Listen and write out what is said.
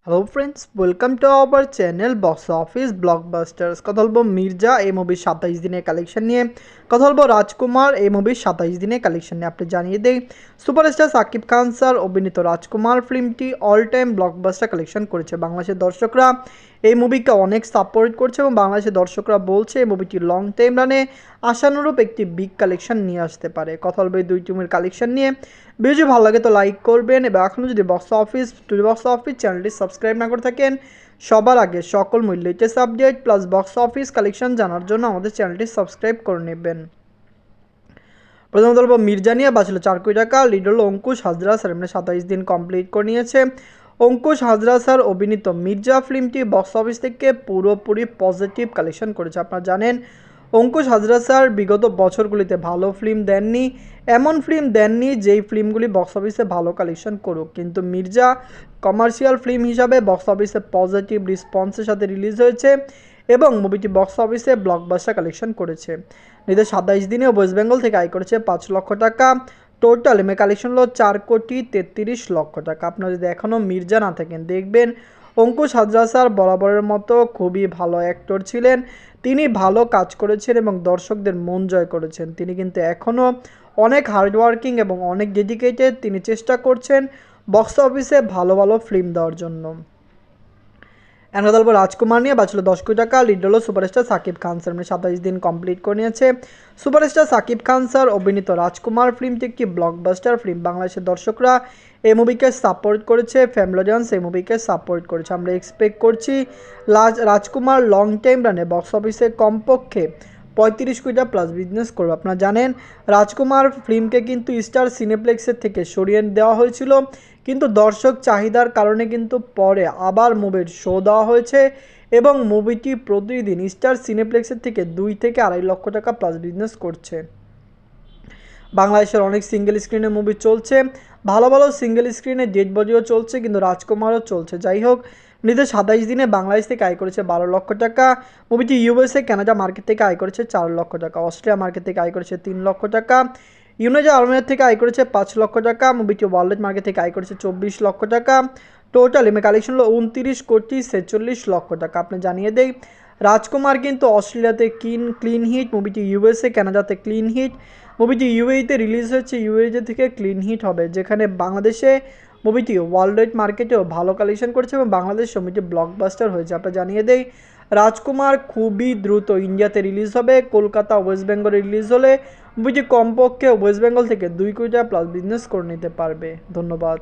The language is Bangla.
Hello friends, welcome to our channel box office blockbusters. কথা বলবো মির্জা এই মুভির 27 দিনের কালেকশন নিয়ে। কথা বলবো রাজকুমার এই মুভির 27 দিনের কালেকশন নিয়ে। আপনি জানিয়ে দেই, সুপারস্টার সাকিব খান স্যার অভিনীত রাজকুমার ফিল্মটি অল টাইম ব্লকবাস্টার কালেকশন করেছে। বাংলাদেশের দর্শকরা এই মুভিকে অনেক সাপোর্ট করছে এবং বাংলাদেশের দর্শকরা বলছে এই মুভিটি লং টাইম রানে আশানুরূপ একটি বিগ কালেকশন নিয়ে আসতে পারে। কথা বলবো এই দুই টিমের কালেকশন নিয়ে। ভিডিও ভালো লাগে তো লাইক করবেন এবং এখনও যদি বক্স অফিস চ্যানেলটি সাবস্ক্রাইব না করে থাকেন, সবার আগে সকল latest update plus box office collection জানার জন্য আমাদের চ্যানেলটি সাবস্ক্রাইব করে নেবেন। প্রথমত বলবো মির্জা নিয়ে বাঁচলো 4 কোটি টাকা। লিড হলো অঙ্কুশ হাজরা স্যার, এমনি 27 দিন কমপ্লিট করে নিয়েছে। অঙ্কুশ হাজরা স্যার অভিনীত মির্জা ফিল্মটি বক্স অফিস থেকে পুরোপুরি পজিটিভ কালেকশন করেছে। আপনারা জানেন অঙ্কুশ হাজরা স্যার বিগত বছরগুলিতে ভালো ফিল্ম দেননি, এমন ফিল্ম দেননি যেই ফিল্মগুলি বক্স অফিসে ভালো কালেকশন করুক, কিন্তু মির্জা কমার্শিয়াল ফিল্ম হিসাবে বক্স অফিসে পজিটিভ রেসপন্সের সাথে রিলিজ হয়েছে এবং মুভিটি বক্স অফিসে ব্লকবাস্টার কালেকশন করেছে। নিজের 27 দিনে ওয়েস্ট বেঙ্গল থেকে আয় করেছে 5 লক্ষ টাকা। টোটাল এমএ কালেকশন হলো 4,33,00,000 টাকা। আপনারা যদি এখনও মির্জা না থাকেন, দেখবেন অঙ্কুশ হাজরা স্যার বরাবরের মতো খুবই ভালো অ্যাক্টর ছিলেন। তিনি ভালো কাজ করেছেন এবং দর্শকদের মন জয় করেছেন। তিনি কিন্তু এখনও অনেক হার্ডওয়ার্কিং এবং অনেক ডেডিকেটেড। তিনি চেষ্টা করছেন বক্স অফিসে ভালো ভালো ফিল্ম দেওয়ার জন্য। এর গল্প রাজকুমার নিয়ে বাঁচলো 10 কোটি টাকা। লিড হলো সুপারস্টার সাকিব খান স্যার, 27 দিন কমপ্লিট করে নিয়েছে। সুপারস্টার সাকিব খান স্যার অভিনীত রাজকুমার ফিল্মটি একটি ব্লকবাস্টার ফিল্ম। বাংলাদেশের দর্শকরা এই মুভিকে সাপোর্ট করেছে, ফ্যামিলিয়ান্স এই মুভিকে সাপোর্ট করেছে। আমরা এক্সপেক্ট করছি রাজকুমার লং টাইম রানে বক্স অফিসে কমপক্ষে 35 কোটি টাকা প্লাস বিজনেস করবে। আপনারা জানেন রাজকুমার ফিল্মকে কিন্তু স্টার সিনেপ্লেক্সের থেকে সরিয়ে দেওয়া হয়েছিল, কিন্তু দর্শক চাহিদার কারণে কিন্তু পরে আবার মুভির শো দেওয়া হয়েছে এবং মুভিটি প্রতিদিন স্টার সিনেপ্লেক্সের থেকে 2 থেকে 2.5 লক্ষ টাকা প্লাস বিজনেস করছে। বাংলাদেশের অনেক সিঙ্গেল স্ক্রিনে মুভি চলছে, ভালো ভালো সিঙ্গেল স্ক্রিনে ডেড বডিও চলছে, কিন্তু রাজকুমারও চলছে। যাই হোক, নিজের 27 দিনে বাংলাদেশ থেকে আয় করেছে 12 লক্ষ টাকা। মুভিটি ইউএসএ কানাডা মার্কেট থেকে আয় করেছে 4 লক্ষ টাকা। অস্ট্রেলিয়া মার্কেট থেকে আয় করেছে 3 লক্ষ টাকা। ইউনাইটেড আরব আমিরাত থেকে আয় করেছে 5 লক্ষ টাকা। মুভিটি ওয়ার্ল্ড মার্কেট থেকে আয় করেছে 24 লক্ষ টাকা। টোটাল এমএ কালেকশন হলো 29,46,00,000 টাকা। আপনি জানিয়ে দেই, রাজকুমার কিন্তু অস্ট্রেলিয়াতে ক্লিন হিট, মুভিটি ইউএসএ কানাডাতে ক্লিন হিট, মুভিটি ইউএইতে রিলিজ হচ্ছে, ইউএইতে থেকে ক্লিন হিট হবে, যেখানে বাংলাদেশে মুভিটি ওয়ার্ল্ড ওয়াইড মার্কেটেও ভালো কালেকশন করেছে এবং বাংলাদেশ মুভিটি ব্লকবাস্টার হয়েছে। আপনারা জানিয়ে দেই, রাজকুমার খুবই দ্রুত ইন্ডিয়াতে রিলিজ হবে। কলকাতা ওয়েস্ট বেঙ্গলে রিলিজ হলে মুভিটি কমপক্ষে ওয়েস্ট বেঙ্গল থেকে 2 কোটি টাকা প্লাস বিজনেস করে নিতে পারবে। ধন্যবাদ।